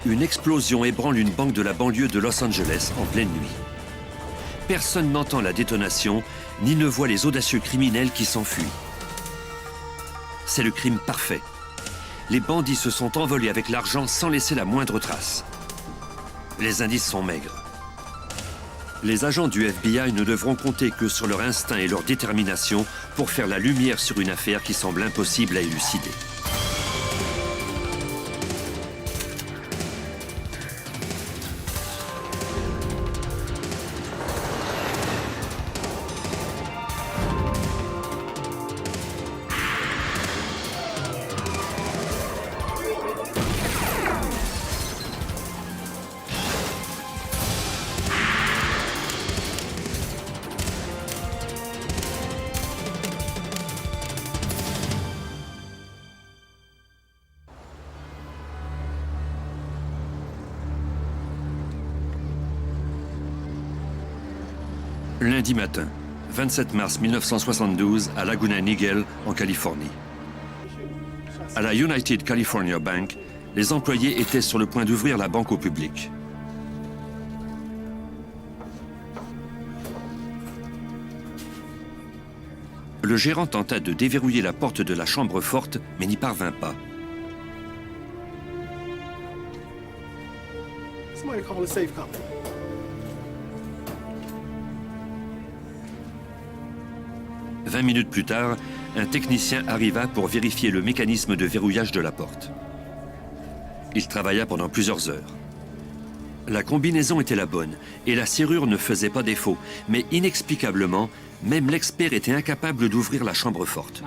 Une explosion ébranle une banque de la banlieue de Los Angeles en pleine nuit. Personne n'entend la détonation, ni ne voit les audacieux criminels qui s'enfuient. C'est le crime parfait. Les bandits se sont envolés avec l'argent sans laisser la moindre trace. Les indices sont maigres. Les agents du FBI ne devront compter que sur leur instinct et leur détermination pour faire la lumière sur une affaire qui semble impossible à élucider. Lundi matin, 27 mars 1972, à Laguna Niguel, en Californie. À la United California Bank, les employés étaient sur le point d'ouvrir la banque au public. Le gérant tenta de déverrouiller la porte de la chambre forte, mais n'y parvint pas. Somebody call the safe company. « 20 minutes plus tard, un technicien arriva pour vérifier le mécanisme de verrouillage de la porte. Il travailla pendant plusieurs heures. La combinaison était la bonne et la serrure ne faisait pas défaut, mais inexplicablement, même l'expert était incapable d'ouvrir la chambre forte.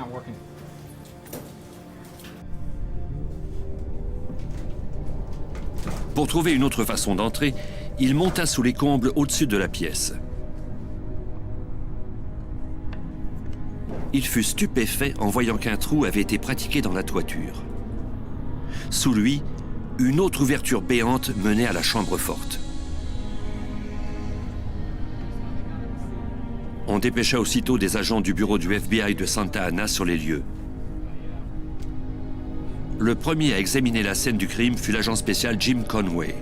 Pour trouver une autre façon d'entrer, il monta sous les combles au-dessus de la pièce. Il fut stupéfait en voyant qu'un trou avait été pratiqué dans la toiture. Sous lui, une autre ouverture béante menait à la chambre forte. On dépêcha aussitôt des agents du bureau du FBI de Santa Ana sur les lieux. Le premier à examiner la scène du crime fut l'agent spécial Jim Conway.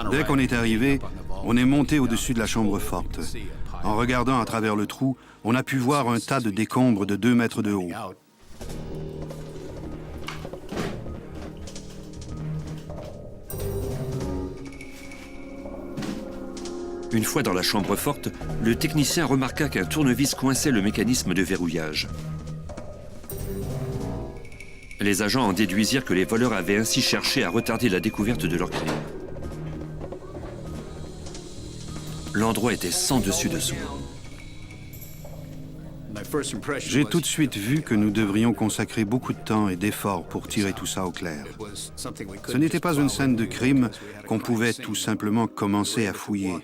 Dès qu'on est arrivé, on est monté au-dessus de la chambre forte. En regardant à travers le trou, on a pu voir un tas de décombres de 2 mètres de haut. Une fois dans la chambre forte, le technicien remarqua qu'un tournevis coinçait le mécanisme de verrouillage. Les agents en déduisirent que les voleurs avaient ainsi cherché à retarder la découverte de leur crime. L'endroit était sans dessus-dessous. J'ai tout de suite vu que nous devrions consacrer beaucoup de temps et d'efforts pour tirer tout ça au clair. Ce n'était pas une scène de crime qu'on pouvait tout simplement commencer à fouiller.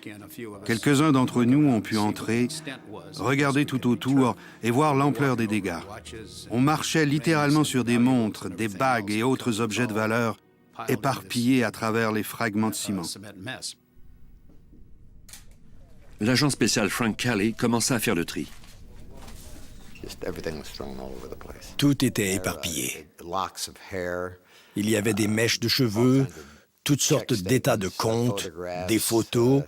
Quelques-uns d'entre nous ont pu entrer, regarder tout autour et voir l'ampleur des dégâts. On marchait littéralement sur des montres, des bagues et autres objets de valeur éparpillés à travers les fragments de ciment. L'agent spécial Frank Kelly commença à faire le tri. Tout était éparpillé. Il y avait des mèches de cheveux, toutes sortes d'états de compte, des photos,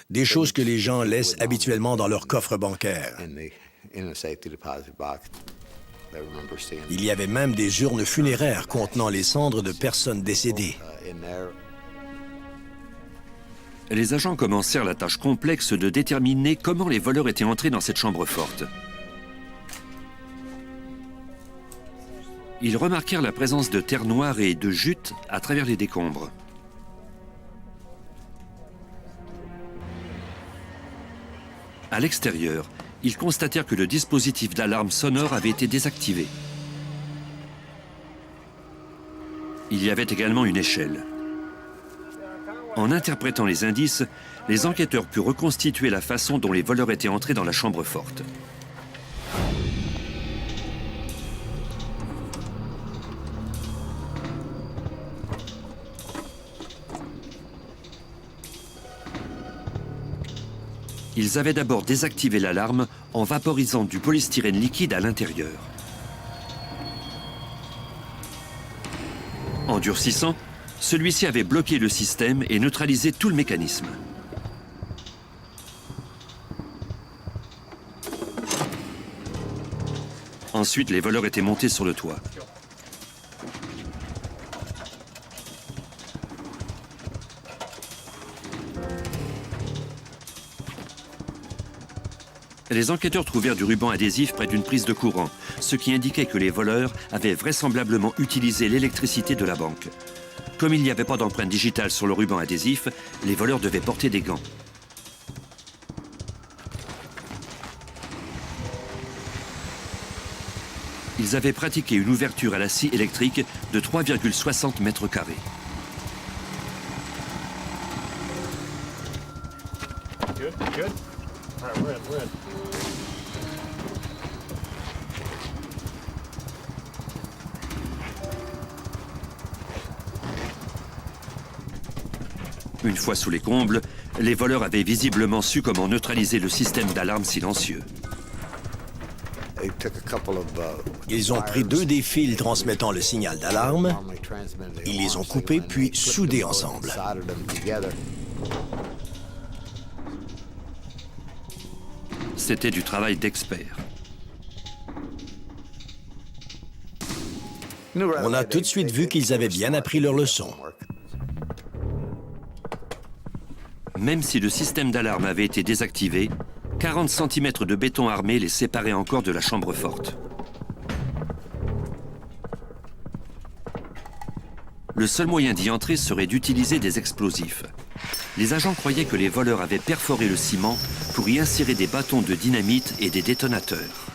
des choses que les gens laissent habituellement dans leur coffre bancaire. Il y avait même des urnes funéraires contenant les cendres de personnes décédées. Les agents commencèrent la tâche complexe de déterminer comment les voleurs étaient entrés dans cette chambre forte. Ils remarquèrent la présence de terre noire et de jute à travers les décombres. À l'extérieur, ils constatèrent que le dispositif d'alarme sonore avait été désactivé. Il y avait également une échelle. En interprétant les indices, les enquêteurs purent reconstituer la façon dont les voleurs étaient entrés dans la chambre forte. Ils avaient d'abord désactivé l'alarme en vaporisant du polystyrène liquide à l'intérieur. En durcissant, celui-ci avait bloqué le système et neutralisé tout le mécanisme. Ensuite, les voleurs étaient montés sur le toit. Les enquêteurs trouvèrent du ruban adhésif près d'une prise de courant, ce qui indiquait que les voleurs avaient vraisemblablement utilisé l'électricité de la banque. Comme il n'y avait pas d'empreinte digitale sur le ruban adhésif, les voleurs devaient porter des gants. Ils avaient pratiqué une ouverture à la scie électrique de 3,60 mètres carrés. Good, good. All right, we're in, we're in. Une fois sous les combles, les voleurs avaient visiblement su comment neutraliser le système d'alarme silencieux. Ils ont pris 2 des fils transmettant le signal d'alarme, ils les ont coupés puis soudés ensemble. C'était du travail d'experts. On a tout de suite vu qu'ils avaient bien appris leur leçon. Même si le système d'alarme avait été désactivé, 40 cm de béton armé les séparaient encore de la chambre forte. Le seul moyen d'y entrer serait d'utiliser des explosifs. Les agents croyaient que les voleurs avaient perforé le ciment pour y insérer des bâtons de dynamite et des détonateurs.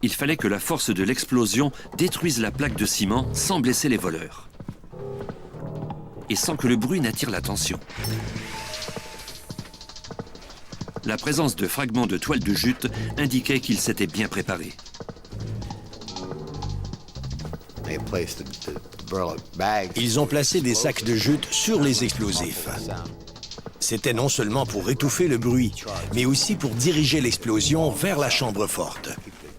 Il fallait que la force de l'explosion détruise la plaque de ciment sans blesser les voleurs. Et sans que le bruit n'attire l'attention. La présence de fragments de toile de jute indiquait qu'ils s'étaient bien préparés. Ils ont placé des sacs de jute sur les explosifs. C'était non seulement pour étouffer le bruit, mais aussi pour diriger l'explosion vers la chambre forte.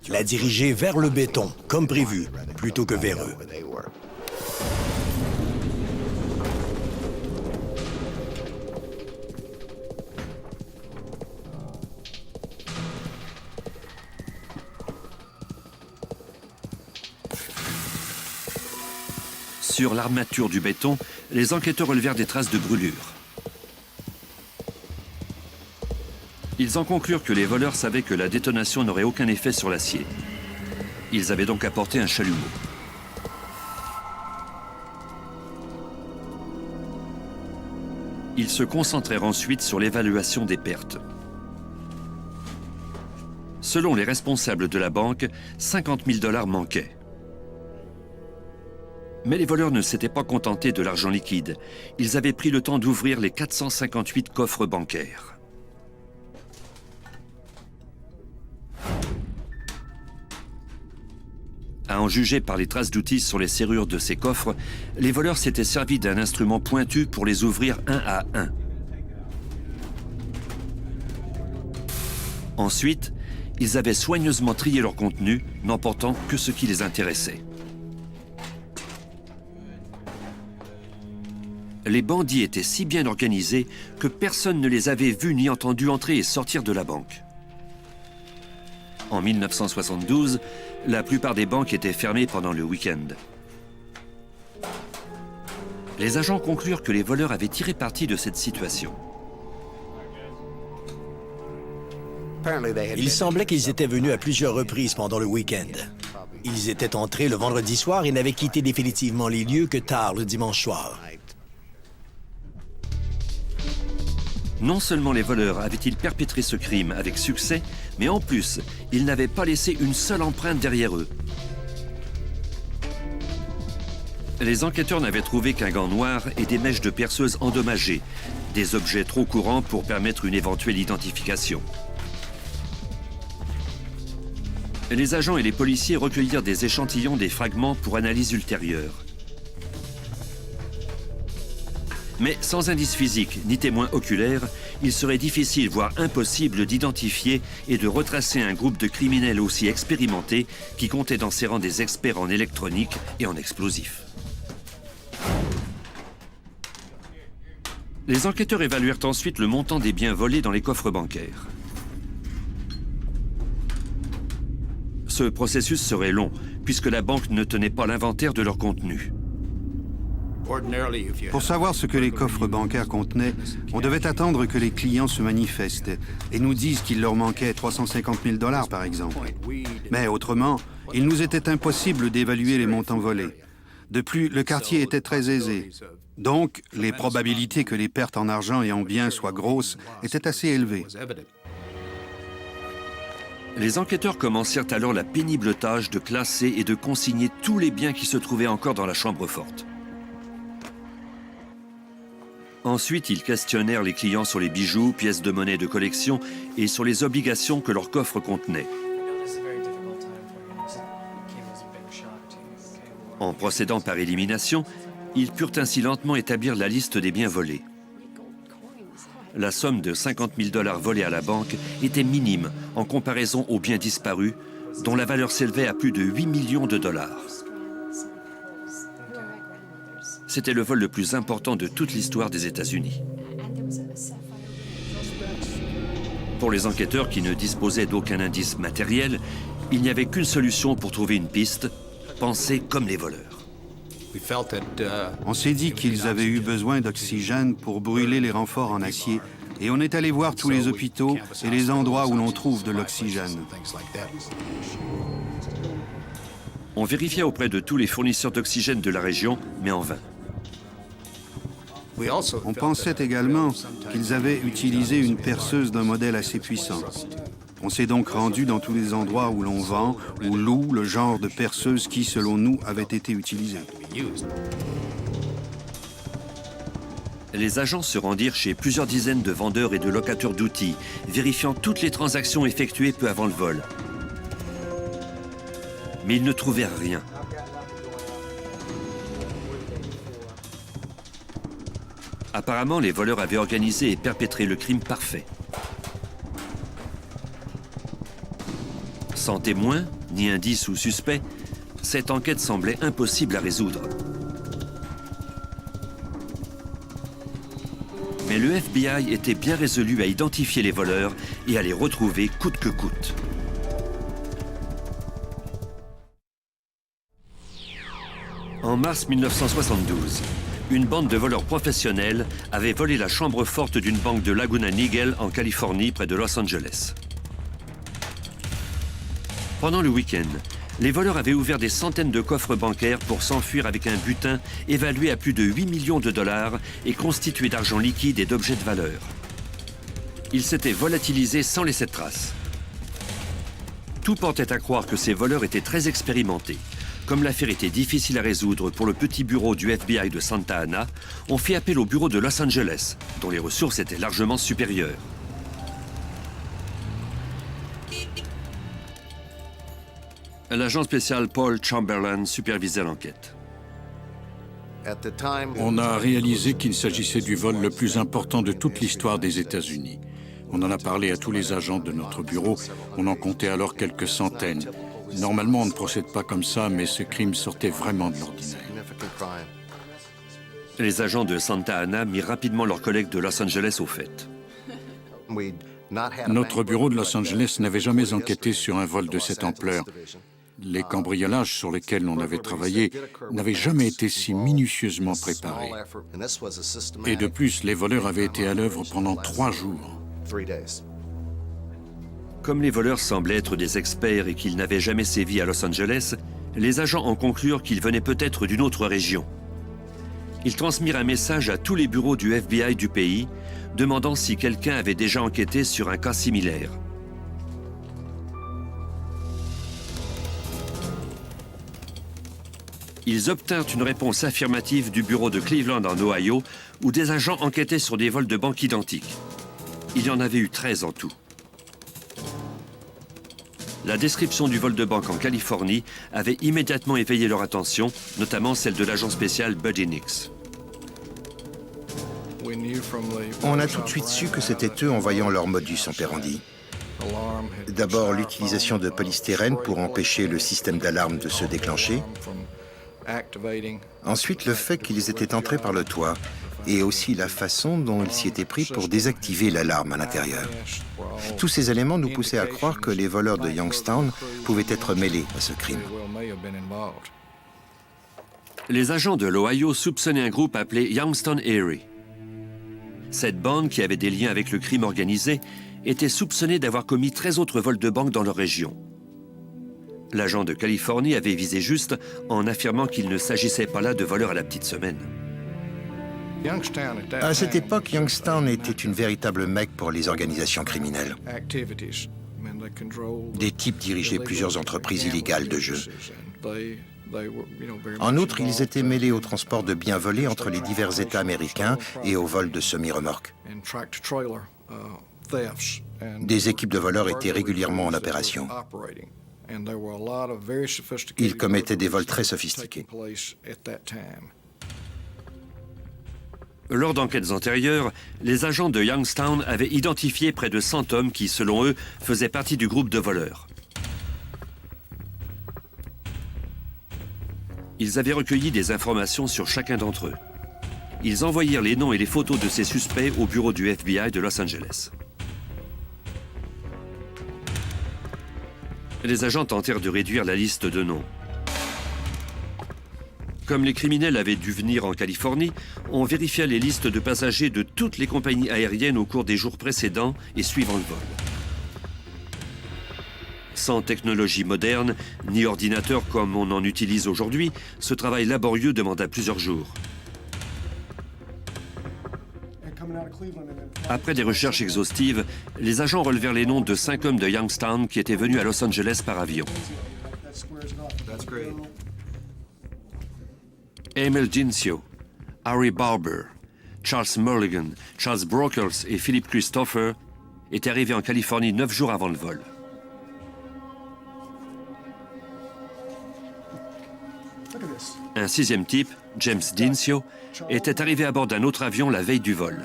La diriger vers le béton, comme prévu, plutôt que vers eux. Sur l'armature du béton, les enquêteurs relevèrent des traces de brûlure. Ils en conclurent que les voleurs savaient que la détonation n'aurait aucun effet sur l'acier. Ils avaient donc apporté un chalumeau. Ils se concentrèrent ensuite sur l'évaluation des pertes. Selon les responsables de la banque, 50 000 $ manquaient. Mais les voleurs ne s'étaient pas contentés de l'argent liquide. Ils avaient pris le temps d'ouvrir les 458 coffres bancaires. À en juger par les traces d'outils sur les serrures de ces coffres, les voleurs s'étaient servis d'un instrument pointu pour les ouvrir un à un. Ensuite, ils avaient soigneusement trié leur contenu, n'emportant que ce qui les intéressait. Les bandits étaient si bien organisés que personne ne les avait vus ni entendus entrer et sortir de la banque. En 1972, la plupart des banques étaient fermées pendant le week-end. Les agents conclurent que les voleurs avaient tiré parti de cette situation. Il semblait qu'ils étaient venus à plusieurs reprises pendant le week-end. Ils étaient entrés le vendredi soir et n'avaient quitté définitivement les lieux que tard le dimanche soir. Non seulement les voleurs avaient-ils perpétré ce crime avec succès, mais en plus, ils n'avaient pas laissé une seule empreinte derrière eux. Les enquêteurs n'avaient trouvé qu'un gant noir et des mèches de perceuse endommagées, des objets trop courants pour permettre une éventuelle identification. Les agents et les policiers recueillirent des échantillons des fragments pour analyse ultérieure. Mais sans indice physique ni témoin oculaire, il serait difficile, voire impossible, d'identifier et de retracer un groupe de criminels aussi expérimentés qui comptait dans ses rangs des experts en électronique et en explosifs. Les enquêteurs évaluèrent ensuite le montant des biens volés dans les coffres bancaires. Ce processus serait long, puisque la banque ne tenait pas l'inventaire de leur contenu. Pour savoir ce que les coffres bancaires contenaient, on devait attendre que les clients se manifestent et nous disent qu'il leur manquait 350 000 $ par exemple. Mais autrement, il nous était impossible d'évaluer les montants volés. De plus, le quartier était très aisé. Donc, les probabilités que les pertes en argent et en biens soient grosses étaient assez élevées. Les enquêteurs commencèrent alors la pénible tâche de classer et de consigner tous les biens qui se trouvaient encore dans la chambre forte. Ensuite, ils questionnèrent les clients sur les bijoux, pièces de monnaie de collection et sur les obligations que leur coffre contenait. En procédant par élimination, ils purent ainsi lentement établir la liste des biens volés. La somme de 50 000 $ volés à la banque était minime en comparaison aux biens disparus, dont la valeur s'élevait à plus de 8 millions de $. C'était le vol le plus important de toute l'histoire des États-Unis. Pour les enquêteurs qui ne disposaient d'aucun indice matériel, il n'y avait qu'une solution pour trouver une piste, penser comme les voleurs. On s'est dit qu'ils avaient eu besoin d'oxygène pour brûler les renforts en acier et on est allé voir tous les hôpitaux et les endroits où l'on trouve de l'oxygène. On vérifia auprès de tous les fournisseurs d'oxygène de la région, mais en vain. On pensait également qu'ils avaient utilisé une perceuse d'un modèle assez puissant. On s'est donc rendu dans tous les endroits où l'on vend ou loue le genre de perceuse qui, selon nous, avait été utilisée. Les agents se rendirent chez plusieurs dizaines de vendeurs et de locateurs d'outils, vérifiant toutes les transactions effectuées peu avant le vol. Mais ils ne trouvèrent rien. Apparemment, les voleurs avaient organisé et perpétré le crime parfait. Sans témoin, ni indice ou suspect, cette enquête semblait impossible à résoudre. Mais le FBI était bien résolu à identifier les voleurs et à les retrouver coûte que coûte. En mars 1972, une bande de voleurs professionnels avait volé la chambre forte d'une banque de Laguna Niguel en Californie, près de Los Angeles. Pendant le week-end, les voleurs avaient ouvert des centaines de coffres bancaires pour s'enfuir avec un butin évalué à plus de 8 millions de $ et constitué d'argent liquide et d'objets de valeur. Ils s'étaient volatilisés sans laisser de traces. Tout portait à croire que ces voleurs étaient très expérimentés. Comme l'affaire était difficile à résoudre pour le petit bureau du FBI de Santa Ana, on fit appel au bureau de Los Angeles, dont les ressources étaient largement supérieures. L'agent spécial Paul Chamberlain supervisait l'enquête. On a réalisé qu'il s'agissait du vol le plus important de toute l'histoire des États-Unis. On en a parlé à tous les agents de notre bureau. On en comptait alors quelques centaines. Normalement, on ne procède pas comme ça, mais ce crime sortait vraiment de l'ordinaire. Les agents de Santa Ana mirent rapidement leurs collègues de Los Angeles au fait. Notre bureau de Los Angeles n'avait jamais enquêté sur un vol de cette ampleur. Les cambriolages sur lesquels on avait travaillé n'avaient jamais été si minutieusement préparés. Et de plus, les voleurs avaient été à l'œuvre pendant 3 jours. Comme les voleurs semblaient être des experts et qu'ils n'avaient jamais sévi à Los Angeles, les agents en conclurent qu'ils venaient peut-être d'une autre région. Ils transmirent un message à tous les bureaux du FBI du pays, demandant si quelqu'un avait déjà enquêté sur un cas similaire. Ils obtinrent une réponse affirmative du bureau de Cleveland en Ohio, où des agents enquêtaient sur des vols de banque identiques. Il y en avait eu 13 en tout. La description du vol de banque en Californie avait immédiatement éveillé leur attention, notamment celle de l'agent spécial Buddy Nix. On a tout de suite su que c'était eux en voyant leur modus operandi. D'abord, l'utilisation de polystyrène pour empêcher le système d'alarme de se déclencher. Ensuite, le fait qu'ils étaient entrés par le toit et aussi la façon dont ils s'y étaient pris pour désactiver l'alarme à l'intérieur. Tous ces éléments nous poussaient à croire que les voleurs de Youngstown pouvaient être mêlés à ce crime. Les agents de l'Ohio soupçonnaient un groupe appelé Youngstown Erie. Cette bande, qui avait des liens avec le crime organisé, était soupçonnée d'avoir commis 13 autres vols de banque dans leur région. L'agent de Californie avait visé juste en affirmant qu'il ne s'agissait pas là de voleurs à la petite semaine. À cette époque, Youngstown était une véritable mecque pour les organisations criminelles. Des types dirigeaient plusieurs entreprises illégales de jeux. En outre, ils étaient mêlés au transport de biens volés entre les divers États américains et au vol de semi-remorques. Des équipes de voleurs étaient régulièrement en opération. Ils commettaient des vols très sophistiqués. Lors d'enquêtes antérieures, les agents de Youngstown avaient identifié près de 100 hommes qui, selon eux, faisaient partie du groupe de voleurs. Ils avaient recueilli des informations sur chacun d'entre eux. Ils envoyèrent les noms et les photos de ces suspects au bureau du FBI de Los Angeles. Les agents tentèrent de réduire la liste de noms. Comme les criminels avaient dû venir en Californie, on vérifia les listes de passagers de toutes les compagnies aériennes au cours des jours précédents et suivant le vol. Sans technologie moderne, ni ordinateur comme on en utilise aujourd'hui, ce travail laborieux demanda plusieurs jours. Après des recherches exhaustives, les agents relevèrent les noms de 5 hommes de Youngstown qui étaient venus à Los Angeles par avion. Emil Dincio, Harry Barber, Charles Mulligan, Charles Brockles et Philip Christopher étaient arrivés en Californie 9 jours avant le vol. Un sixième type, James Dincio, était arrivé à bord d'un autre avion la veille du vol.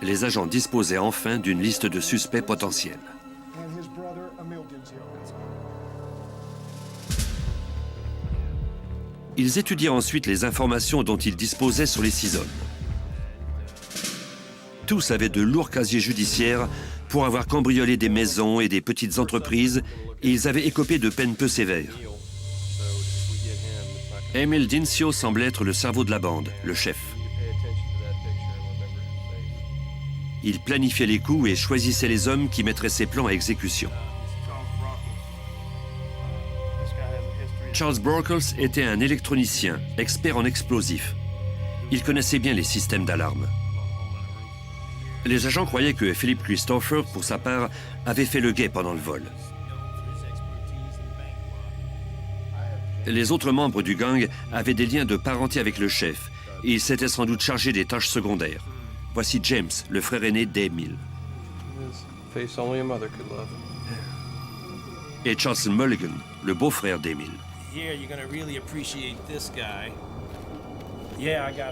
Les agents disposaient enfin d'une liste de suspects potentiels. Ils étudiaient ensuite les informations dont ils disposaient sur les 6 hommes. Tous avaient de lourds casiers judiciaires pour avoir cambriolé des maisons et des petites entreprises, et ils avaient écopé de peines peu sévères. Emil Dincio semblait être le cerveau de la bande, le chef. Il planifiait les coups et choisissait les hommes qui mettraient ses plans à exécution. Charles Brockles était un électronicien, expert en explosifs. Il connaissait bien les systèmes d'alarme. Les agents croyaient que Philip Christopher, pour sa part, avait fait le guet pendant le vol. Les autres membres du gang avaient des liens de parenté avec le chef, et ils s'étaient sans doute chargés des tâches secondaires. Voici James, le frère aîné d'Emil. Et Charles Mulligan, le beau-frère d'Emil.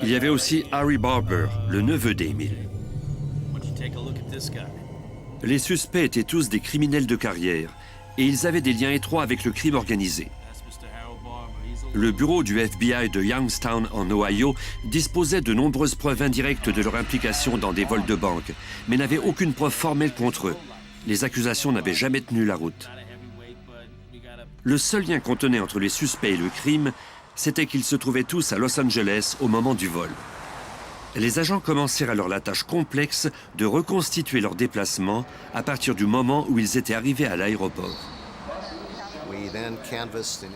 Il y avait aussi Harry Barber, le neveu d'Emil. Les suspects étaient tous des criminels de carrière et ils avaient des liens étroits avec le crime organisé. Le bureau du FBI de Youngstown en Ohio disposait de nombreuses preuves indirectes de leur implication dans des vols de banque, mais n'avait aucune preuve formelle contre eux. Les accusations n'avaient jamais tenu la route. Le seul lien qu'on tenait entre les suspects et le crime, c'était qu'ils se trouvaient tous à Los Angeles au moment du vol. Les agents commencèrent alors la tâche complexe de reconstituer leur déplacement à partir du moment où ils étaient arrivés à l'aéroport.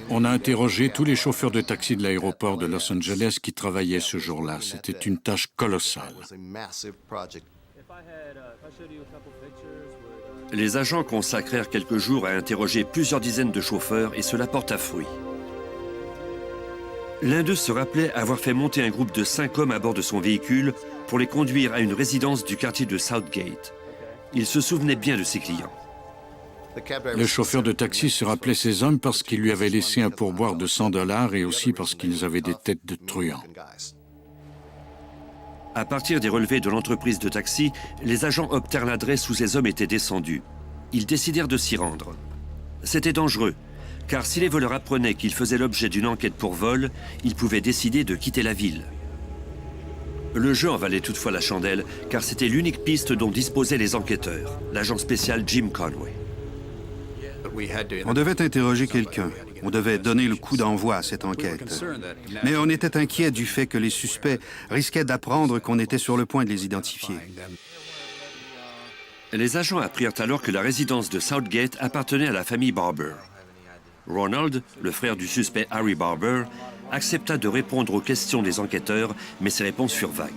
On a interrogé tous les chauffeurs de taxi de l'aéroport de Los Angeles qui travaillaient ce jour-là. C'était une tâche colossale. Les agents consacrèrent quelques jours à interroger plusieurs dizaines de chauffeurs et cela porta fruit. L'un d'eux se rappelait avoir fait monter un groupe de 5 hommes à bord de son véhicule pour les conduire à une résidence du quartier de Southgate. Il se souvenait bien de ses clients. Le chauffeur de taxi se rappelait ces hommes parce qu'ils lui avaient laissé un pourboire de $100 et aussi parce qu'ils avaient des têtes de truands. À partir des relevés de l'entreprise de taxi, les agents obtinrent l'adresse où ces hommes étaient descendus. Ils décidèrent de s'y rendre. C'était dangereux, car si les voleurs apprenaient qu'ils faisaient l'objet d'une enquête pour vol, ils pouvaient décider de quitter la ville. Le jeu en valait toutefois la chandelle, car c'était l'unique piste dont disposaient les enquêteurs, l'agent spécial Jim Conway. On devait interroger quelqu'un. On devait donner le coup d'envoi à cette enquête. Mais on était inquiet du fait que les suspects risquaient d'apprendre qu'on était sur le point de les identifier. Les agents apprirent alors que la résidence de Southgate appartenait à la famille Barber. Ronald, le frère du suspect Harry Barber, accepta de répondre aux questions des enquêteurs, mais ses réponses furent vagues.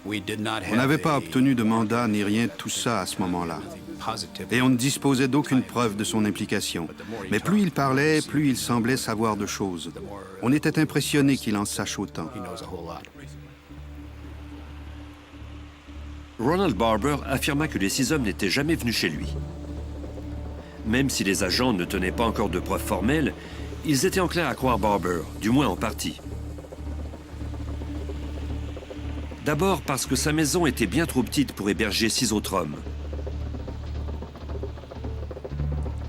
On n'avait pas obtenu de mandat ni rien de tout ça à ce moment-là. Et on ne disposait d'aucune preuve de son implication. Mais plus il parlait, plus il semblait savoir de choses. On était impressionné qu'il en sache autant. Ronald Barber affirma que les 6 hommes n'étaient jamais venus chez lui. Même si les agents ne tenaient pas encore de preuves formelles, ils étaient enclins à croire Barber, du moins en partie. D'abord parce que sa maison était bien trop petite pour héberger 6 autres hommes.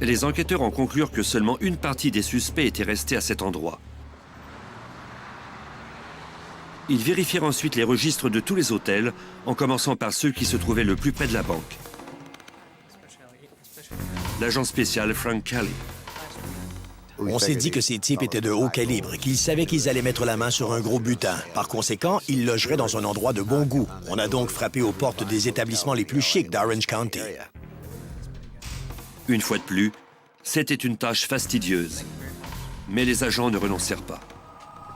Les enquêteurs en conclurent que seulement une partie des suspects était restée à cet endroit. Ils vérifièrent ensuite les registres de tous les hôtels, en commençant par ceux qui se trouvaient le plus près de la banque. L'agent spécial Frank Kelly. On s'est dit que ces types étaient de haut calibre, qu'ils savaient qu'ils allaient mettre la main sur un gros butin. Par conséquent, ils logeraient dans un endroit de bon goût. On a donc frappé aux portes des établissements les plus chics d'Orange County. Une fois de plus, c'était une tâche fastidieuse. Mais les agents ne renoncèrent pas.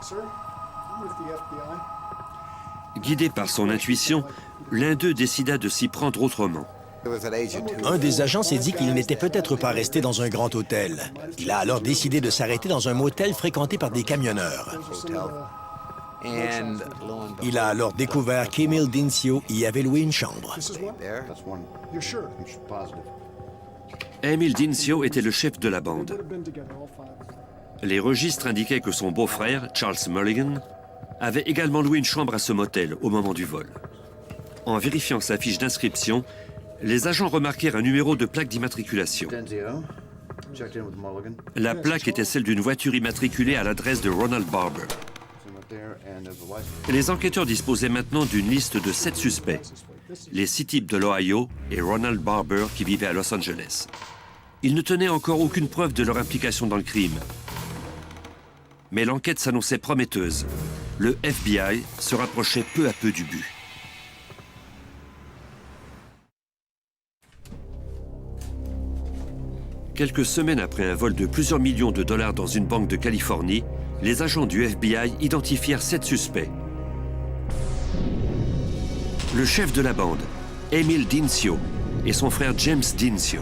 Sir, I'm with the FBI. Guidé par son intuition, l'un d'eux décida de s'y prendre autrement. Un des agents s'est dit qu'il n'était peut-être pas resté dans un grand hôtel. Il a alors décidé de s'arrêter dans un motel fréquenté par des camionneurs. Il a alors découvert qu'Emil Dincio y avait loué une chambre. This is one? You're sure? Emil Dincio était le chef de la bande. Would have been together, all 5. Les registres indiquaient que son beau-frère, Charles Mulligan, avait également loué une chambre à ce motel au moment du vol. En vérifiant sa fiche d'inscription, les agents remarquèrent un numéro de plaque d'immatriculation. La plaque était celle d'une voiture immatriculée à l'adresse de Ronald Barber. Les enquêteurs disposaient maintenant d'une liste de 7 suspects, les 6 types de l'Ohio et Ronald Barber qui vivaient à Los Angeles. Ils ne tenaient encore aucune preuve de leur implication dans le crime. Mais l'enquête s'annonçait prometteuse. Le FBI se rapprochait peu à peu du but. Quelques semaines après un vol de plusieurs millions de dollars dans une banque de Californie, les agents du FBI identifièrent 7 suspects. Le chef de la bande, Emil Dincio, et son frère James Dincio.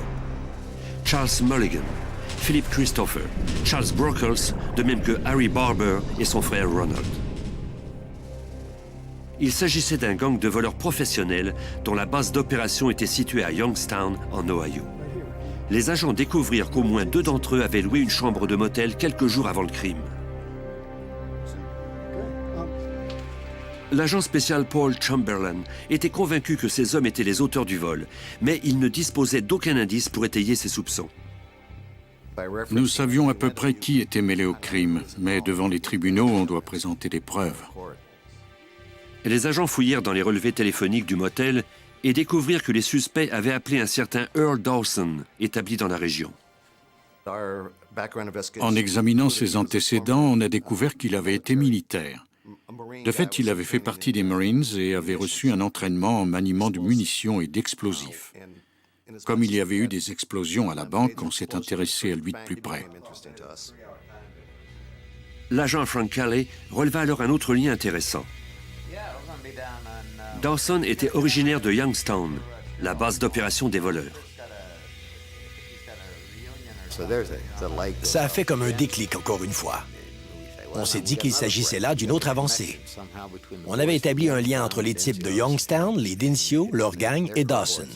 Charles Mulligan, Philip Christopher, Charles Brockles, de même que Harry Barber et son frère Ronald. Il s'agissait d'un gang de voleurs professionnels dont la base d'opération était située à Youngstown, en Ohio. Les agents découvrirent qu'au moins 2 d'entre eux avaient loué une chambre de motel quelques jours avant le crime. L'agent spécial Paul Chamberlain était convaincu que ces hommes étaient les auteurs du vol, mais il ne disposait d'aucun indice pour étayer ses soupçons. Nous savions à peu près qui était mêlé au crime, mais devant les tribunaux, on doit présenter des preuves. Les agents fouillèrent dans les relevés téléphoniques du motel et découvrirent que les suspects avaient appelé un certain Earl Dawson, établi dans la région. En examinant ses antécédents, on a découvert qu'il avait été militaire. De fait, il avait fait partie des Marines et avait reçu un entraînement en maniement de munitions et d'explosifs. Comme il y avait eu des explosions à la banque, on s'est intéressé à lui de plus près. L'agent Frank Kelly releva alors un autre lien intéressant. Dawson était originaire de Youngstown, la base d'opération des voleurs. Ça a fait comme un déclic encore une fois. On s'est dit qu'il s'agissait là d'une autre avancée. On avait établi un lien entre les types de Youngstown, les Dincio, leur gang et Dawson.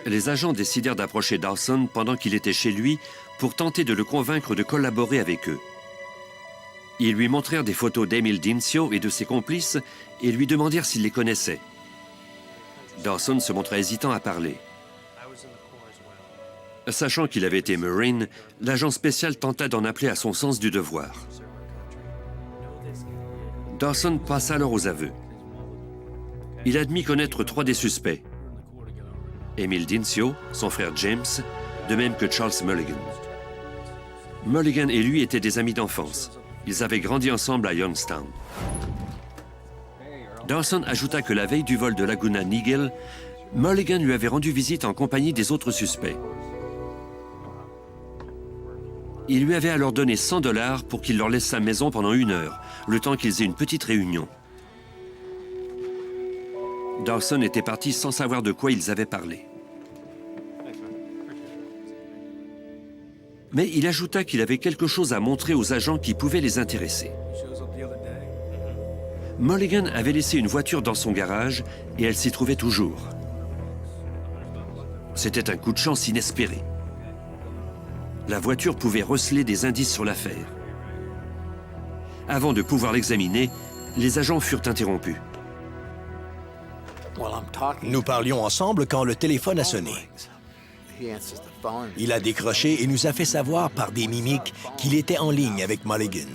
Les agents décidèrent d'approcher Dawson pendant qu'il était chez lui pour tenter de le convaincre de collaborer avec eux. Ils lui montrèrent des photos d'Emil Dincio et de ses complices et lui demandèrent s'il les connaissait. Dawson se montra hésitant à parler. Sachant qu'il avait été Marine, l'agent spécial tenta d'en appeler à son sens du devoir. Dawson passa alors aux aveux. Il admit connaître 3 des suspects. Emil Dincio, son frère James, de même que Charles Mulligan. Mulligan et lui étaient des amis d'enfance. Ils avaient grandi ensemble à Youngstown. Dawson ajouta que la veille du vol de Laguna Niguel, Mulligan lui avait rendu visite en compagnie des autres suspects. Il lui avait alors donné 100 $ pour qu'il leur laisse sa maison pendant 1 heure, le temps qu'ils aient une petite réunion. Dawson était parti sans savoir de quoi ils avaient parlé. Mais il ajouta qu'il avait quelque chose à montrer aux agents qui pouvaient les intéresser. Mulligan avait laissé une voiture dans son garage et elle s'y trouvait toujours. C'était un coup de chance inespéré. La voiture pouvait receler des indices sur l'affaire. Avant de pouvoir l'examiner, les agents furent interrompus. Nous parlions ensemble quand le téléphone a sonné. Il a décroché et nous a fait savoir par des mimiques qu'il était en ligne avec Mulligan.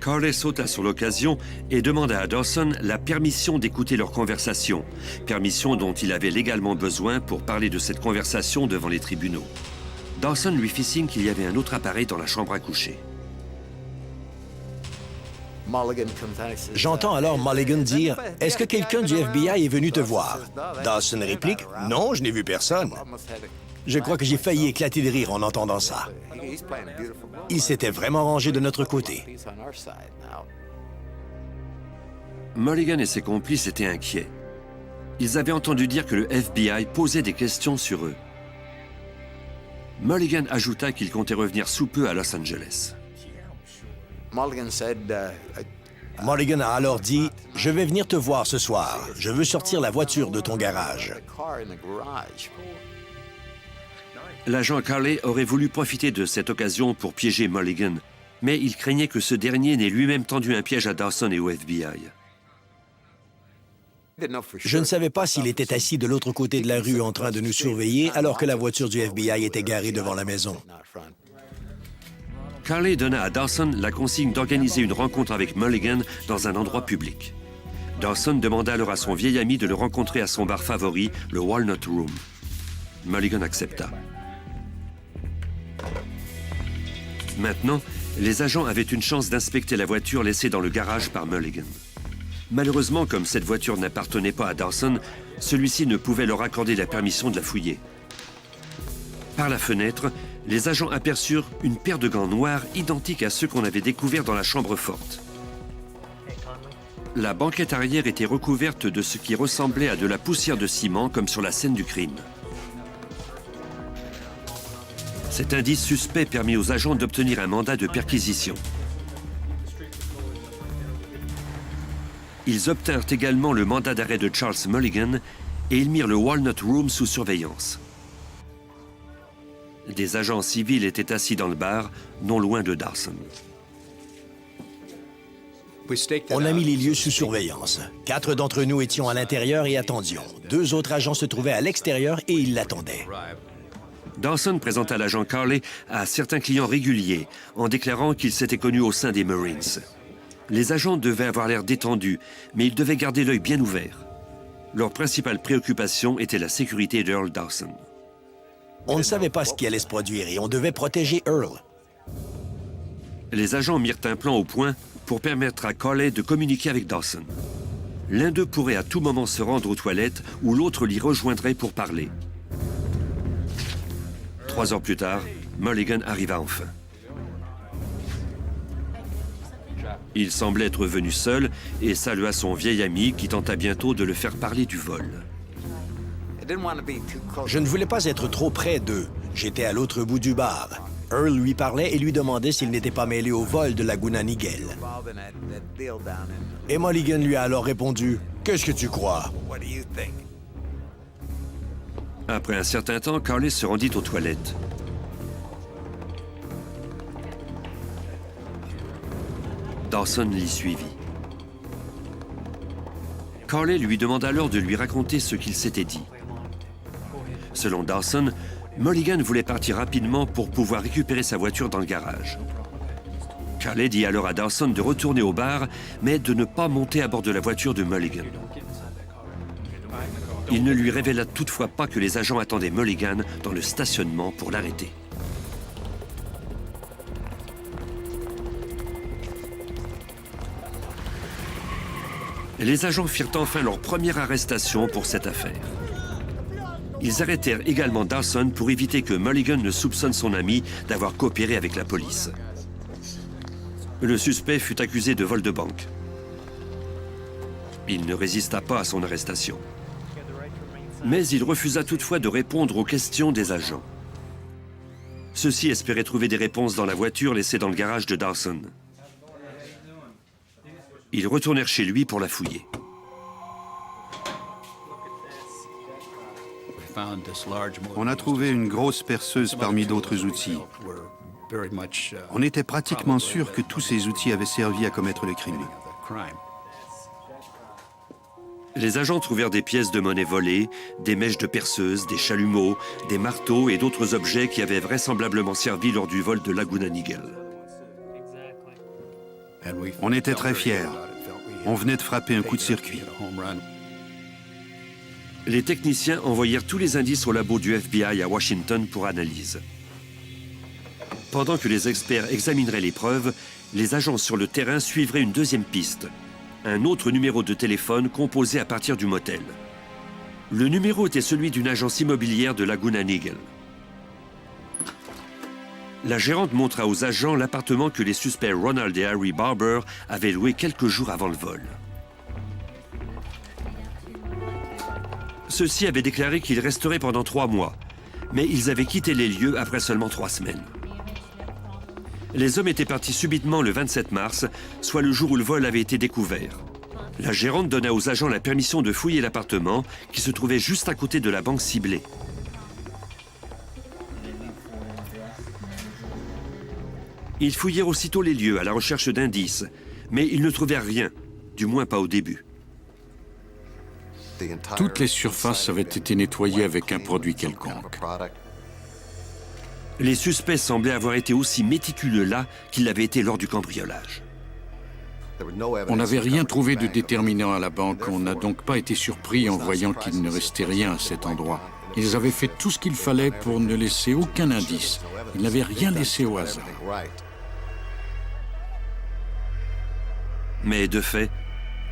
Carley sauta sur l'occasion et demanda à Dawson la permission d'écouter leur conversation, permission dont il avait légalement besoin pour parler de cette conversation devant les tribunaux. Dawson lui fit signe qu'il y avait un autre appareil dans la chambre à coucher. J'entends alors Mulligan dire « Est-ce que quelqu'un du FBI est venu te voir? » Dawson réplique « Non, je n'ai vu personne. » Je crois que j'ai failli éclater de rire en entendant ça. Il s'était vraiment rangé de notre côté. Mulligan et ses complices étaient inquiets. Ils avaient entendu dire que le FBI posait des questions sur eux. Mulligan ajouta qu'il comptait revenir sous peu à Los Angeles. Mulligan a alors dit « Je vais venir te voir ce soir. Je veux sortir la voiture de ton garage. » L'agent Carley aurait voulu profiter de cette occasion pour piéger Mulligan, mais il craignait que ce dernier n'ait lui-même tendu un piège à Dawson et au FBI. Je ne savais pas s'il était assis de l'autre côté de la rue en train de nous surveiller alors que la voiture du FBI était garée devant la maison. Carley donna à Dawson la consigne d'organiser une rencontre avec Mulligan dans un endroit public. Dawson demanda alors à son vieil ami de le rencontrer à son bar favori, le Walnut Room. Mulligan accepta. Maintenant, les agents avaient une chance d'inspecter la voiture laissée dans le garage par Mulligan. Malheureusement, comme cette voiture n'appartenait pas à Dawson, celui-ci ne pouvait leur accorder la permission de la fouiller. Par la fenêtre, les agents aperçurent une paire de gants noirs identiques à ceux qu'on avait découverts dans la chambre forte. La banquette arrière était recouverte de ce qui ressemblait à de la poussière de ciment, comme sur la scène du crime. Cet indice suspect permit aux agents d'obtenir un mandat de perquisition. Ils obtinrent également le mandat d'arrêt de Charles Mulligan et ils mirent le Walnut Room sous surveillance. Des agents civils étaient assis dans le bar, non loin de Dawson. On a mis les lieux sous surveillance. 4 d'entre nous étions à l'intérieur et attendions. 2 autres agents se trouvaient à l'extérieur et ils l'attendaient. Dawson présenta l'agent Carley à certains clients réguliers en déclarant qu'ils s'étaient connus au sein des Marines. Les agents devaient avoir l'air détendus, mais ils devaient garder l'œil bien ouvert. Leur principale préoccupation était la sécurité d'Earl Dawson. On ne savait pas ce qui allait se produire et on devait protéger Earl. Les agents mirent un plan au point pour permettre à Carley de communiquer avec Dawson. L'un d'eux pourrait à tout moment se rendre aux toilettes ou l'autre l'y rejoindrait pour parler. 3 heures plus tard, Mulligan arriva enfin. Il semblait être venu seul et salua son vieil ami qui tenta bientôt de le faire parler du vol. Je ne voulais pas être trop près d'eux. J'étais à l'autre bout du bar. Earl lui parlait et lui demandait s'il n'était pas mêlé au vol de Laguna Niguel. Et Mulligan lui a alors répondu « Qu'est-ce que tu crois? » Après un certain temps, Carley se rendit aux toilettes. Dawson l'y suivit. Carley lui demanda alors de lui raconter ce qu'il s'était dit. Selon Dawson, Mulligan voulait partir rapidement pour pouvoir récupérer sa voiture dans le garage. Carley dit alors à Dawson de retourner au bar, mais de ne pas monter à bord de la voiture de Mulligan. Il ne lui révéla toutefois pas que les agents attendaient Mulligan dans le stationnement pour l'arrêter. Les agents firent enfin leur première arrestation pour cette affaire. Ils arrêtèrent également Dawson pour éviter que Mulligan ne soupçonne son ami d'avoir coopéré avec la police. Le suspect fut accusé de vol de banque. Il ne résista pas à son arrestation. Mais il refusa toutefois de répondre aux questions des agents. Ceux-ci espéraient trouver des réponses dans la voiture laissée dans le garage de Dawson. Ils retournèrent chez lui pour la fouiller. On a trouvé une grosse perceuse parmi d'autres outils. On était pratiquement sûr que tous ces outils avaient servi à commettre le crime. Les agents trouvèrent des pièces de monnaie volées, des mèches de perceuse, des chalumeaux, des marteaux et d'autres objets qui avaient vraisemblablement servi lors du vol de Laguna Niguel. On était très fiers. On venait de frapper un coup de circuit. Les techniciens envoyèrent tous les indices au labo du FBI à Washington pour analyse. Pendant que les experts examineraient les preuves, les agents sur le terrain suivraient une deuxième piste. Un autre numéro de téléphone composé à partir du motel. Le numéro était celui d'une agence immobilière de Laguna Niguel. La gérante montra aux agents l'appartement que les suspects Ronald et Harry Barber avaient loué quelques jours avant le vol. Ceux-ci avaient déclaré qu'ils resteraient pendant 3 mois, mais ils avaient quitté les lieux après seulement 3 semaines. Les hommes étaient partis subitement le 27 mars, soit le jour où le vol avait été découvert. La gérante donna aux agents la permission de fouiller l'appartement, qui se trouvait juste à côté de la banque ciblée. Ils fouillèrent aussitôt les lieux à la recherche d'indices, mais ils ne trouvèrent rien, du moins pas au début. Toutes les surfaces avaient été nettoyées avec un produit quelconque. Les suspects semblaient avoir été aussi méticuleux là qu'ils l'avaient été lors du cambriolage. On n'avait rien trouvé de déterminant à la banque, on n'a donc pas été surpris en voyant qu'il ne restait rien à cet endroit. Ils avaient fait tout ce qu'il fallait pour ne laisser aucun indice. Ils n'avaient rien laissé au hasard. Mais de fait,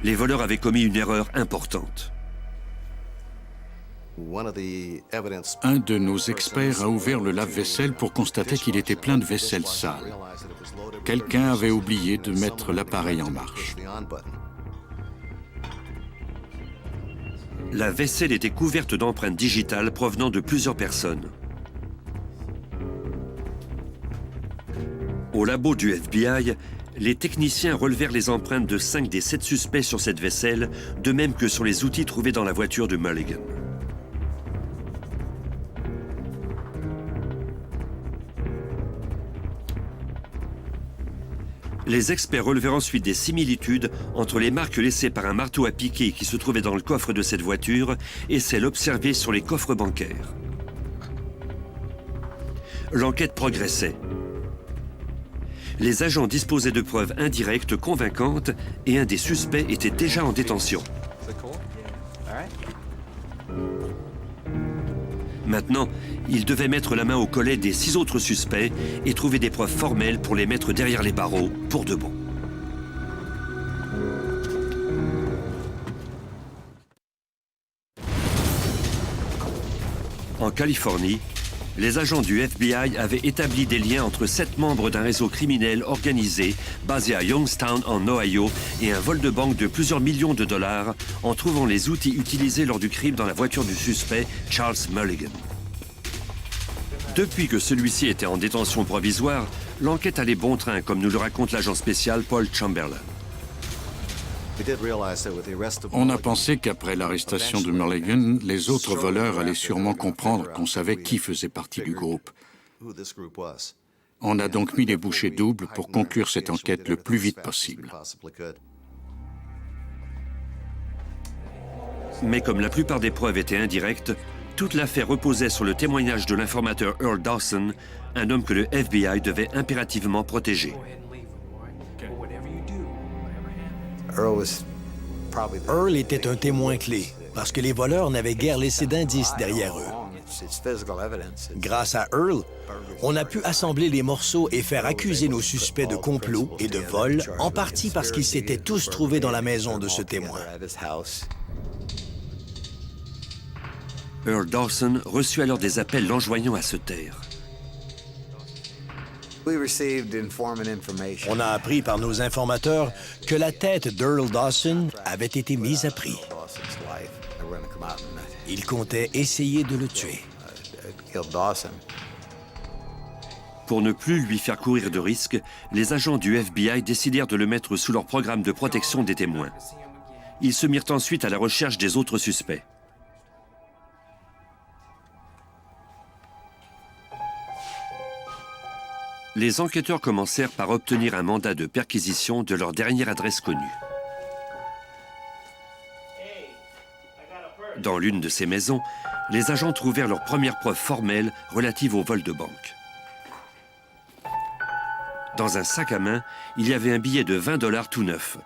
les voleurs avaient commis une erreur importante. Un de nos experts a ouvert le lave-vaisselle pour constater qu'il était plein de vaisselle sale. Quelqu'un avait oublié de mettre l'appareil en marche. La vaisselle était couverte d'empreintes digitales provenant de plusieurs personnes. Au labo du FBI, les techniciens relevèrent les empreintes de 5 des 7 suspects sur cette vaisselle, de même que sur les outils trouvés dans la voiture de Mulligan. Les experts relevèrent ensuite des similitudes entre les marques laissées par un marteau à piquer qui se trouvait dans le coffre de cette voiture et celles observées sur les coffres bancaires. L'enquête progressait. Les agents disposaient de preuves indirectes convaincantes et un des suspects était déjà en détention. Maintenant, ils devaient mettre la main au collet des 6 autres suspects et trouver des preuves formelles pour les mettre derrière les barreaux pour de bon. En Californie, les agents du FBI avaient établi des liens entre 7 membres d'un réseau criminel organisé basé à Youngstown en Ohio et un vol de banque de plusieurs millions de dollars en trouvant les outils utilisés lors du crime dans la voiture du suspect Charles Mulligan. Depuis que celui-ci était en détention provisoire, l'enquête allait bon train, comme nous le raconte l'agent spécial Paul Chamberlain. On a pensé qu'après l'arrestation de Mulligan, les autres voleurs allaient sûrement comprendre qu'on savait qui faisait partie du groupe. On a donc mis les bouchées doubles pour conclure cette enquête le plus vite possible. Mais comme la plupart des preuves étaient indirectes, toute l'affaire reposait sur le témoignage de l'informateur Earl Dawson, un homme que le FBI devait impérativement protéger. Earl était un témoin clé, parce que les voleurs n'avaient guère laissé d'indices derrière eux. Grâce à Earl, on a pu assembler les morceaux et faire accuser nos suspects de complot et de vol, en partie parce qu'ils s'étaient tous trouvés dans la maison de ce témoin. Earl Dawson reçut alors des appels l'enjoignant à se taire. On a appris par nos informateurs que la tête d'Earl Dawson avait été mise à prix. Il comptait essayer de le tuer. Pour ne plus lui faire courir de risques, les agents du FBI décidèrent de le mettre sous leur programme de protection des témoins. Ils se mirent ensuite à la recherche des autres suspects. Les enquêteurs commencèrent par obtenir un mandat de perquisition de leur dernière adresse connue. Dans l'une de ces maisons, les agents trouvèrent leur première preuve formelle relative au vol de banque. Dans un sac à main, il y avait un billet de 20 $ tout neuf.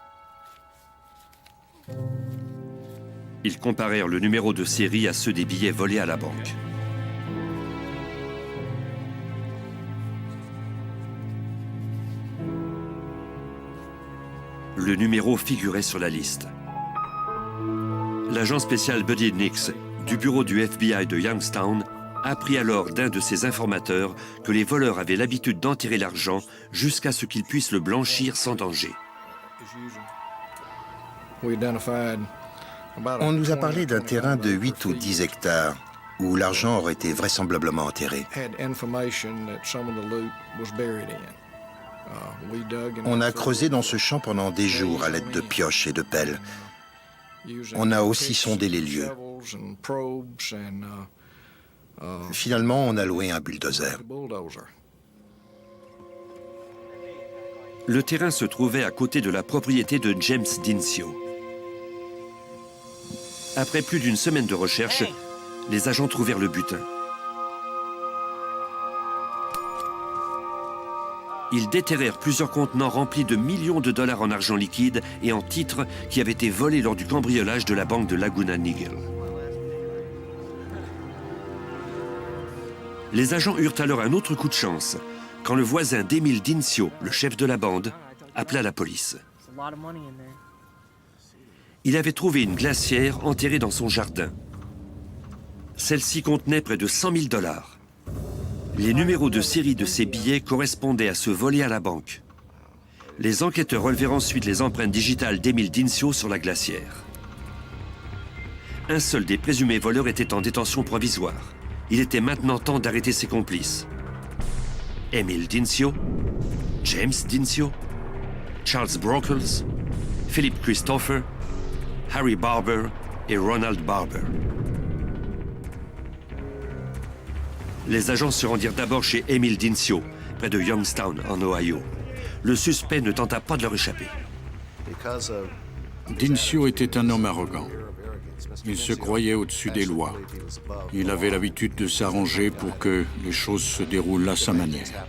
Ils comparèrent le numéro de série à ceux des billets volés à la banque. Le numéro figurait sur la liste. L'agent spécial Buddy Nix, du bureau du FBI de Youngstown, apprit alors d'un de ses informateurs que les voleurs avaient l'habitude d'enterrer l'argent jusqu'à ce qu'ils puissent le blanchir sans danger. On nous a parlé d'un terrain de 8 ou 10 hectares où l'argent aurait été vraisemblablement enterré. On a creusé dans ce champ pendant des jours à l'aide de pioches et de pelles. On a aussi sondé les lieux. Finalement, on a loué un bulldozer. Le terrain se trouvait à côté de la propriété de James Dincio. Après plus d'une semaine de recherche, les agents trouvèrent le butin. Ils déterrèrent plusieurs contenants remplis de millions de dollars en argent liquide et en titres qui avaient été volés lors du cambriolage de la banque de Laguna Niguel. Les agents eurent alors un autre coup de chance quand le voisin d'Emile Dincio, le chef de la bande, appela la police. Il avait trouvé une glacière enterrée dans son jardin. Celle-ci contenait près de 100 000 $. Les numéros de série de ces billets correspondaient à ceux volés à la banque. Les enquêteurs relevèrent ensuite les empreintes digitales d'Emile Dincio sur la glacière. Un seul des présumés voleurs était en détention provisoire. Il était maintenant temps d'arrêter ses complices. Emile Dincio, James Dincio, Charles Brockles, Philip Christopher, Harry Barber et Ronald Barber. Les agents se rendirent d'abord chez Emile Dincio, près de Youngstown, en Ohio. Le suspect ne tenta pas de leur échapper. Dincio était un homme arrogant. Il se croyait au-dessus des lois. Il avait l'habitude de s'arranger pour que les choses se déroulent à sa manière.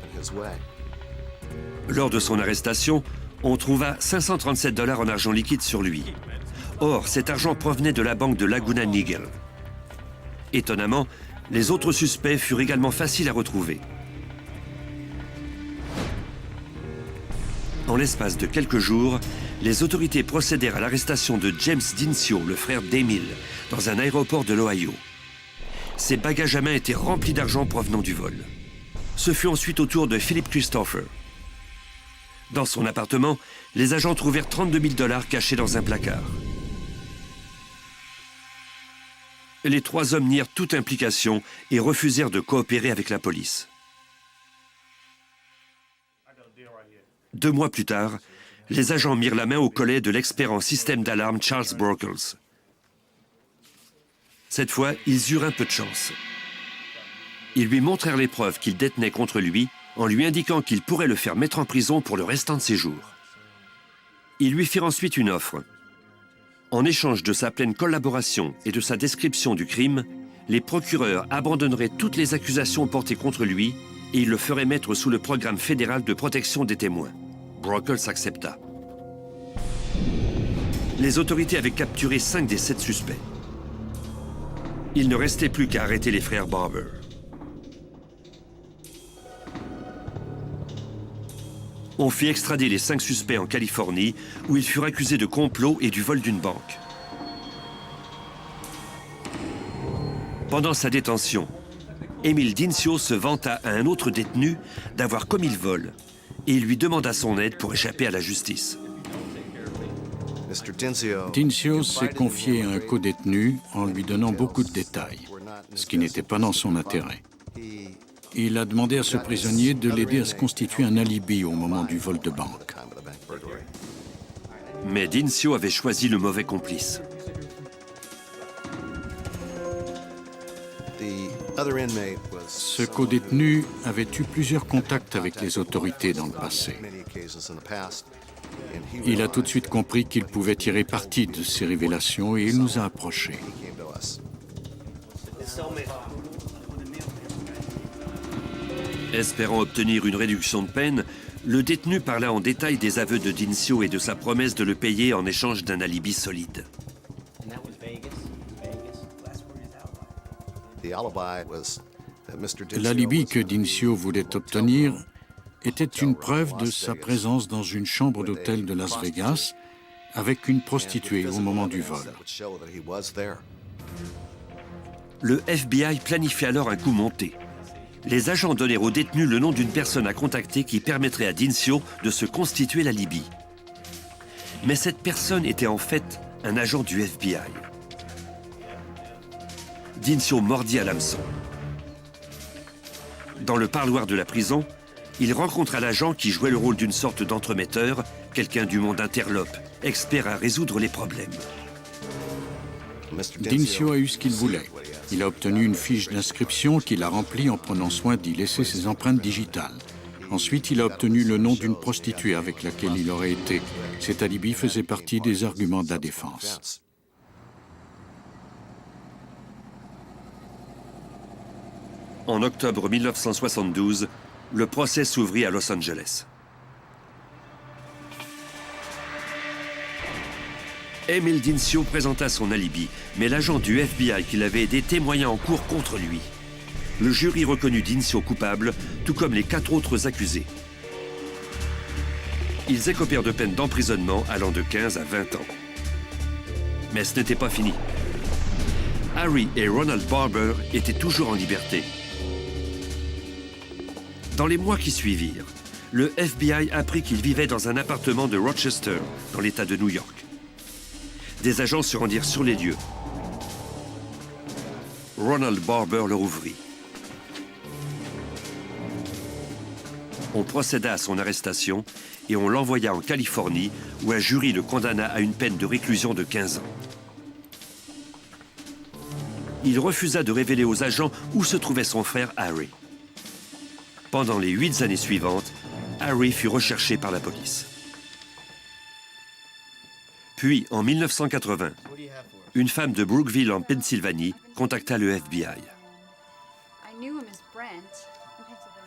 Lors de son arrestation, on trouva 537 $ en argent liquide sur lui. Or, cet argent provenait de la banque de Laguna Niguel. Étonnamment, les autres suspects furent également faciles à retrouver. En l'espace de quelques jours, les autorités procédèrent à l'arrestation de James Dincio, le frère d'Emile, dans un aéroport de l'Ohio. Ses bagages à main étaient remplis d'argent provenant du vol. Ce fut ensuite au tour de Philip Christopher. Dans son appartement, les agents trouvèrent 32 000 $ cachés dans un placard. Les trois hommes nièrent toute implication et refusèrent de coopérer avec la police. 2 mois plus tard, les agents mirent la main au collet de l'expert en système d'alarme Charles Brockles. Cette fois, ils eurent un peu de chance. Ils lui montrèrent les preuves qu'ils détenaient contre lui en lui indiquant qu'il pourrait le faire mettre en prison pour le restant de ses jours. Ils lui firent ensuite une offre. En échange de sa pleine collaboration et de sa description du crime, les procureurs abandonneraient toutes les accusations portées contre lui et ils le feraient mettre sous le programme fédéral de protection des témoins. Brockles accepta. Les autorités avaient capturé 5 des 7 suspects. Il ne restait plus qu'à arrêter les frères Barber. On fit extrader les 5 suspects en Californie, où ils furent accusés de complot et du vol d'une banque. Pendant sa détention, Emil Dincio se vanta à un autre détenu d'avoir commis le vol et il lui demanda son aide pour échapper à la justice. Dincio s'est confié à un codétenu en lui donnant beaucoup de détails, ce qui n'était pas dans son intérêt. Il a demandé à ce prisonnier de l'aider à se constituer un alibi au moment du vol de banque. Mais Dincio avait choisi le mauvais complice. Ce codétenu avait eu plusieurs contacts avec les autorités dans le passé. Il a tout de suite compris qu'il pouvait tirer parti de ces révélations et il nous a approchés. Espérant obtenir une réduction de peine, le détenu parla en détail des aveux de Dincio et de sa promesse de le payer en échange d'un alibi solide. L'alibi que Dincio voulait obtenir était une preuve de sa présence dans une chambre d'hôtel de Las Vegas avec une prostituée au moment du vol. Le FBI planifie alors un coup monté. Les agents donnèrent au détenu le nom d'une personne à contacter qui permettrait à Dincio de se constituer l'alibi. Mais cette personne était en fait un agent du FBI. Dincio mordit à l'hameçon. Dans le parloir de la prison, il rencontra l'agent qui jouait le rôle d'une sorte d'entremetteur, quelqu'un du monde interlope, expert à résoudre les problèmes. Dincio a eu ce qu'il voulait. Il a obtenu une fiche d'inscription qu'il a remplie en prenant soin d'y laisser ses empreintes digitales. Ensuite, il a obtenu le nom d'une prostituée avec laquelle il aurait été. Cet alibi faisait partie des arguments de la défense. En octobre 1972, le procès s'ouvrit à Los Angeles. Emil Dincio présenta son alibi, mais l'agent du FBI qui l'avait aidé témoigna en cours contre lui. Le jury reconnut Dincio coupable, tout comme les 4 autres accusés. Ils écopèrent de peines d'emprisonnement allant de 15 à 20 ans. Mais ce n'était pas fini. Harry et Ronald Barber étaient toujours en liberté. Dans les mois qui suivirent, le FBI apprit qu'ils vivaient dans un appartement de Rochester, dans l'État de New York. Des agents se rendirent sur les lieux. Ronald Barber leur ouvrit. On procéda à son arrestation et on l'envoya en Californie où un jury le condamna à une peine de réclusion de 15 ans. Il refusa de révéler aux agents où se trouvait son frère Harry. Pendant les 8 années suivantes, Harry fut recherché par la police. Puis, en 1980, une femme de Brookville en Pennsylvanie contacta le FBI.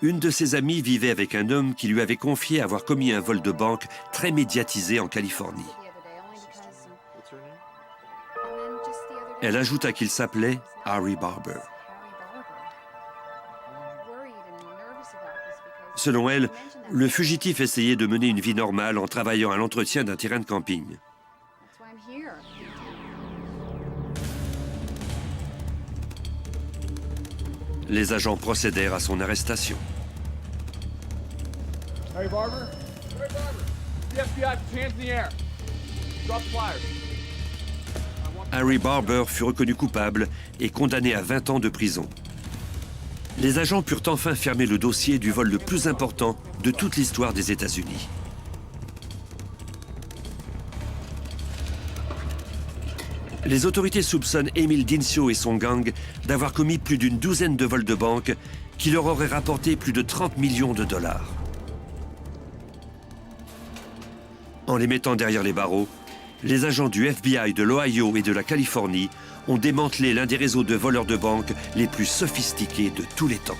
Une de ses amies vivait avec un homme qui lui avait confié avoir commis un vol de banque très médiatisé en Californie. Elle ajouta qu'il s'appelait Harry Barber. Selon elle, le fugitif essayait de mener une vie normale en travaillant à l'entretien d'un terrain de camping. Les agents procédèrent à son arrestation. Harry Barber? Harry Barber! The FBI, put your hands in the air. Drop the flyers. Harry Barber fut reconnu coupable et condamné à 20 ans de prison. Les agents purent enfin fermer le dossier du vol le plus important de toute l'histoire des États-Unis. Les autorités soupçonnent Emil Dincio et son gang d'avoir commis plus d'une douzaine de vols de banque qui leur aurait rapporté plus de 30 millions de dollars. En les mettant derrière les barreaux, les agents du FBI de l'Ohio et de la Californie ont démantelé l'un des réseaux de voleurs de banque les plus sophistiqués de tous les temps.